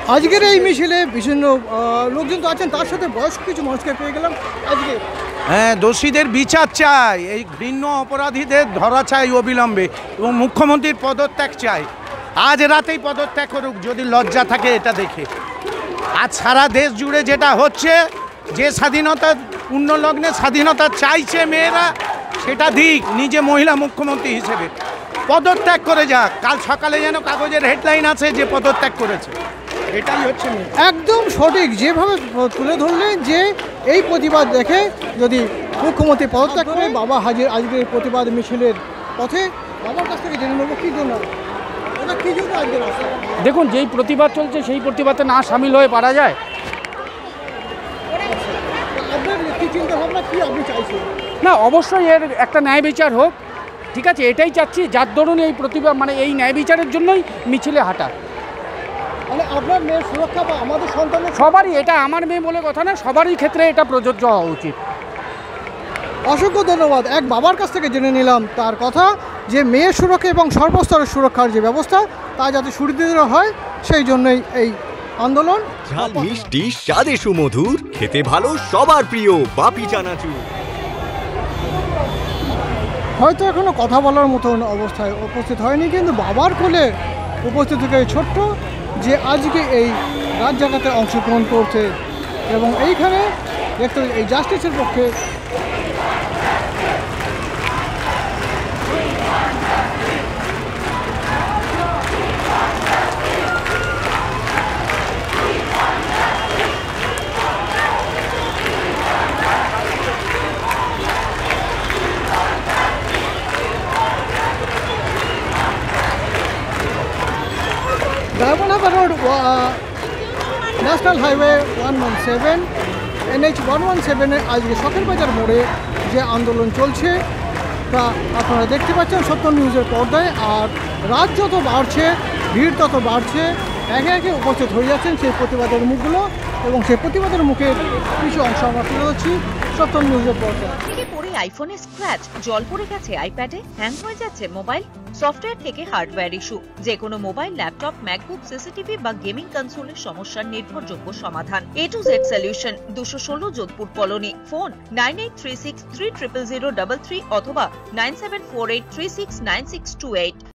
আজকের এই মিছিলে বিভিন্ন লোকজন তো আছেন, তার সাথে বয়স্ক কিছু মানুষকে পেয়ে গেলাম আজকে। হ্যাঁ, দোষীদের বিচার চাই, এই ঘৃণ্য অপরাধীদের ধরা চাই অবিলম্বে এবং মুখ্যমন্ত্রীর পদত্যাগ চাই। আজ রাতেই পদত্যাগ করুক যদি লজ্জা থাকে এটা দেখে। আজ সারা দেশ জুড়ে যেটা হচ্ছে, যে স্বাধীনতা পূর্ণলগ্নে স্বাধীনতা চাইছে মেয়েরা, সেটা দিক নিজে মহিলা মুখ্যমন্ত্রী হিসেবে। পদত্যাগ করে যাক, কাল সকালে যেন কাগজের হেডলাইন আছে যে পদত্যাগ করেছে, এটাই হচ্ছে একদম সঠিক। যেভাবে তুলে ধরলেন যে এই প্রতিবাদ দেখে যদি মুখ্যমন্ত্রী পদত্যাগ করে, বাবা হাজির আজকের প্রতিবাদ মিছিলের পথে। বাবার কাছ থেকে জেনে নেবো কী জন্য, ওটা কী জন্য আজকের রাস্তা। দেখুন, যেই প্রতিবাদ চলছে সেই প্রতিবাদে না সামিল হয়ে পারা যায়। আপনার কী চিন্তা ভাবনা, কী আপনি চাইছেন? না, অবশ্যই এর একটা ন্যায় বিচার হোক, ঠিক আছে, এটাই চাচ্ছি। যার দরুন এই প্রতিবাদ মানে এই ন্যায় বিচারের জন্যই মিছিলে হাঁটা। মানে আপনার মেয়ের সুরক্ষা বা আমাদের সন্তানের সবারই, এটা আমার মেয়ে বলে কথা না, সবারই ক্ষেত্রে এটা প্রযোজ্য হওয়া উচিত। অসংখ্য ধন্যবাদ। এক বাবার কাছ থেকে জেনে নিলাম তার কথা, যে মেয়ের সুরক্ষা এবং সর্বস্তরের সুরক্ষার যে ব্যবস্থা তা যাতে সুদৃঢ় হয়, সেই জন্যই এই আন্দোলন। ঝাল মিষ্টি স্বাদে সুমধুর, খেতে ভালো সবার প্রিয় বাপি চানাচুর। হয়তো এখনো কথা বলার মতন অবস্থায় উপস্থিত হয়নি, কিন্তু বাবার কোলে উপস্থিত থেকে ছোট্ট যে আজকে এই রাত জাগাতে অংশগ্রহণ করছে এবং এইখানে দেখতে এই জাস্টিসের পক্ষে Diagonal Road, national highway 117, NH 117 আজকে শখের বাজার মোড়ে যে আন্দোলন চলছে তা আপনারা দেখতে পাচ্ছেন সত্য নিউজের পর্দায়। আর রাত যত বাড়ছে, ভিড় তত বাড়ছে, একে একে উপস্থিত হয়ে যাচ্ছেন সেই প্রতিবাদের মুখগুলো, এবং সেই প্রতিবাদের মুখের কিছু অংশ আমরা তুলে ধরছি সত্য নিউজের পর্দায়। পরে আইফোনে স্ক্র্যাচ, জল পড়ে গেছে আইপ্যাডে, হ্যাং হয়ে যাচ্ছে মোবাইল, সফটওয়্যার থেকে হার্ডওয়্যার ইস্যু, যে কোনো মোবাইল, ল্যাপটপ, ম্যাকবুক, সিসিটিভি বা গেমিং কনসোলের সমস্যার নির্ভরযোগ্য সমাধান। A to Z solution, 216 Jodhpur colony. Phone 9836300033 অথবা 9748369628।